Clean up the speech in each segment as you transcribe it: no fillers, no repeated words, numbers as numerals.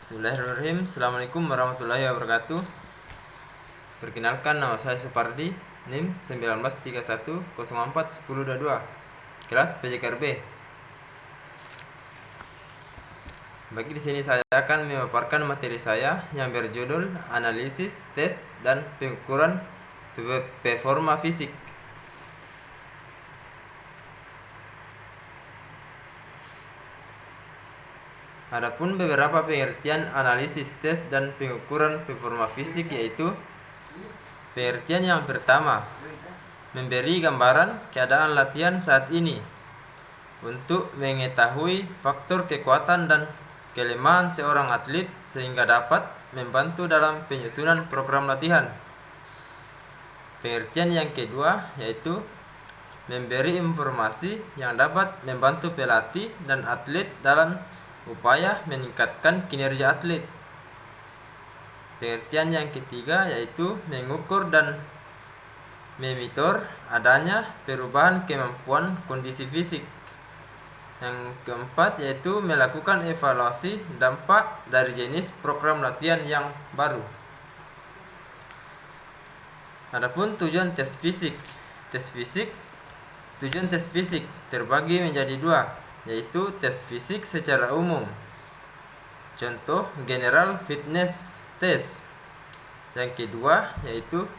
Bismillahirrahmanirrahim. Assalamualaikum warahmatullahi wabarakatuh. Perkenalkan, nama saya Supardi, NIM 1931041022, kelas PJKRB. Bagi di sini saya akan memaparkan materi saya yang berjudul analisis, tes, dan pengukuran performa fisik. Adapun beberapa pengertian analisis, tes, dan pengukuran performa fisik, yaitu pengertian yang pertama, memberi gambaran keadaan latihan saat ini untuk mengetahui faktor kekuatan dan kelemahan seorang atlet sehingga dapat membantu dalam penyusunan program latihan. Pengertian yang kedua yaitu memberi informasi yang dapat membantu pelatih dan atlet dalam upaya meningkatkan kinerja atlet. Pengertian yang ketiga yaitu mengukur dan memonitor adanya perubahan kemampuan kondisi fisik. Yang keempat yaitu melakukan evaluasi dampak dari jenis program latihan yang baru. Adapun tujuan tes fisik. Tujuan tes fisik terbagi menjadi dua, yaitu tes fisik secara umum. Contoh General Fitness Test. Yang kedua yaitu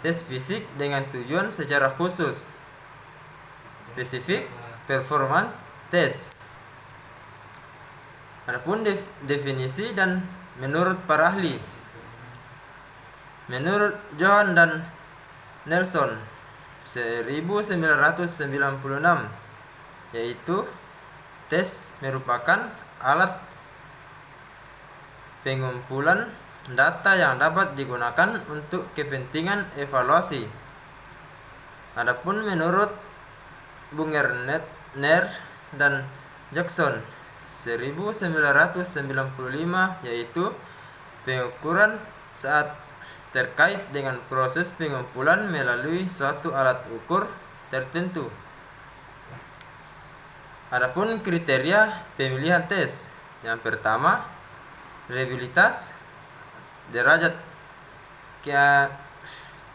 tes fisik dengan tujuan secara khusus, Specific Performance Test. Adapun definisi dan menurut para ahli. Menurut Johan dan Nelson 1996, yaitu tes merupakan alat pengumpulan data yang dapat digunakan untuk kepentingan evaluasi. Adapun menurut Bungerner dan Jackson 1995, yaitu pengukuran saat terkait dengan proses pengumpulan melalui suatu alat ukur tertentu. Adapun kriteria pemilihan tes. Yang pertama, reliabilitas, derajat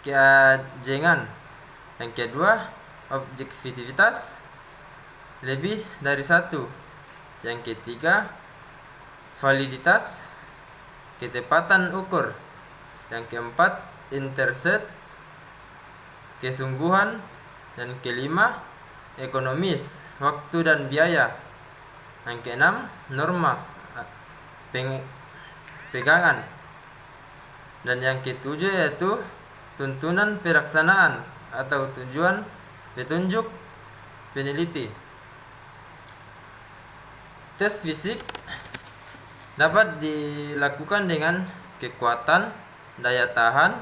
keajengan. Yang kedua, objektivitas, lebih dari satu. Yang ketiga, validitas, ketepatan ukur. Yang keempat, intercept, kesungguhan. Dan kelima, ekonomis, waktu dan biaya. Yang keenam, norma pegangan. Dan yang ketujuh yaitu tuntunan pelaksanaan atau tujuan petunjuk peneliti. Tes fisik dapat dilakukan dengan kekuatan, daya tahan,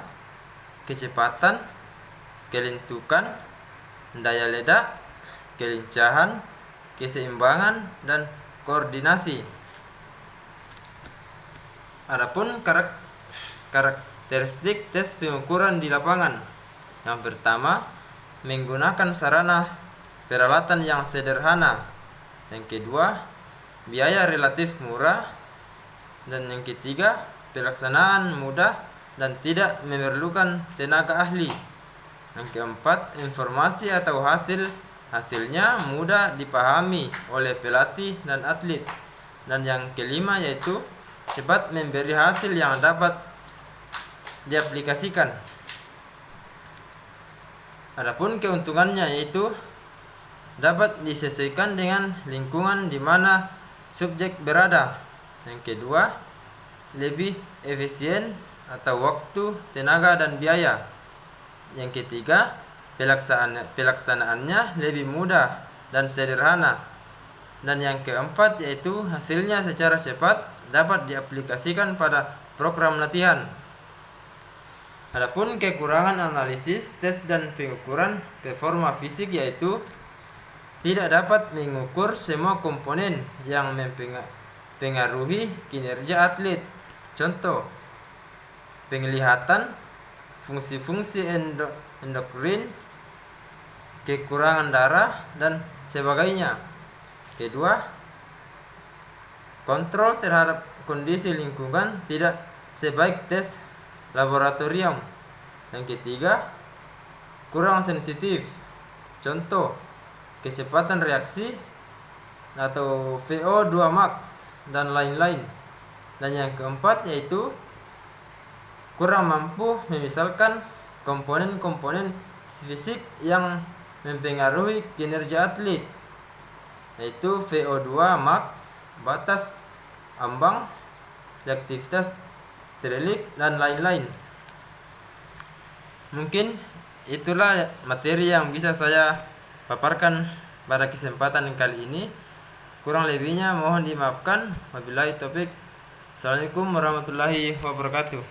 kecepatan, kelentukan, daya ledak, kelincahan, keseimbangan, dan koordinasi. Adapun karakteristik tes pengukuran di lapangan. Yang pertama, menggunakan sarana peralatan yang sederhana. Yang kedua, biaya relatif murah. Dan yang ketiga, pelaksanaan mudah dan tidak memerlukan tenaga ahli. Yang keempat, informasi atau hasilnya mudah dipahami oleh pelatih dan atlet. Dan yang kelima yaitu cepat memberi hasil yang dapat diaplikasikan. Adapun keuntungannya yaitu dapat disesuaikan dengan lingkungan di mana subjek berada. Yang kedua, lebih efisien atau waktu, tenaga, dan biaya. Yang ketiga, pelaksanaannya lebih mudah dan sederhana. Dan yang keempat yaitu hasilnya secara cepat dapat diaplikasikan pada program latihan. Adapun kekurangan analisis, tes, dan pengukuran performa fisik yaitu tidak dapat mengukur semua komponen yang mempengaruhi kinerja atlet. Contoh, penglihatan, fungsi-fungsi endokrin, kekurangan darah, dan sebagainya. Kedua, kontrol terhadap kondisi lingkungan tidak sebaik tes laboratorium. Yang ketiga, kurang sensitif. Contoh, kecepatan reaksi atau VO2 max dan lain-lain. Dan yang keempat yaitu kurang mampu memisalkan komponen-komponen fisik yang mempengaruhi kinerja atlet, yaitu VO2 max, batas ambang, reaktivitas steril, dan lain-lain. Mungkin itulah materi yang bisa saya paparkan pada kesempatan kali ini. Kurang lebihnya mohon dimaafkan. Wabillahi taufik. Assalamualaikum warahmatullahi wabarakatuh.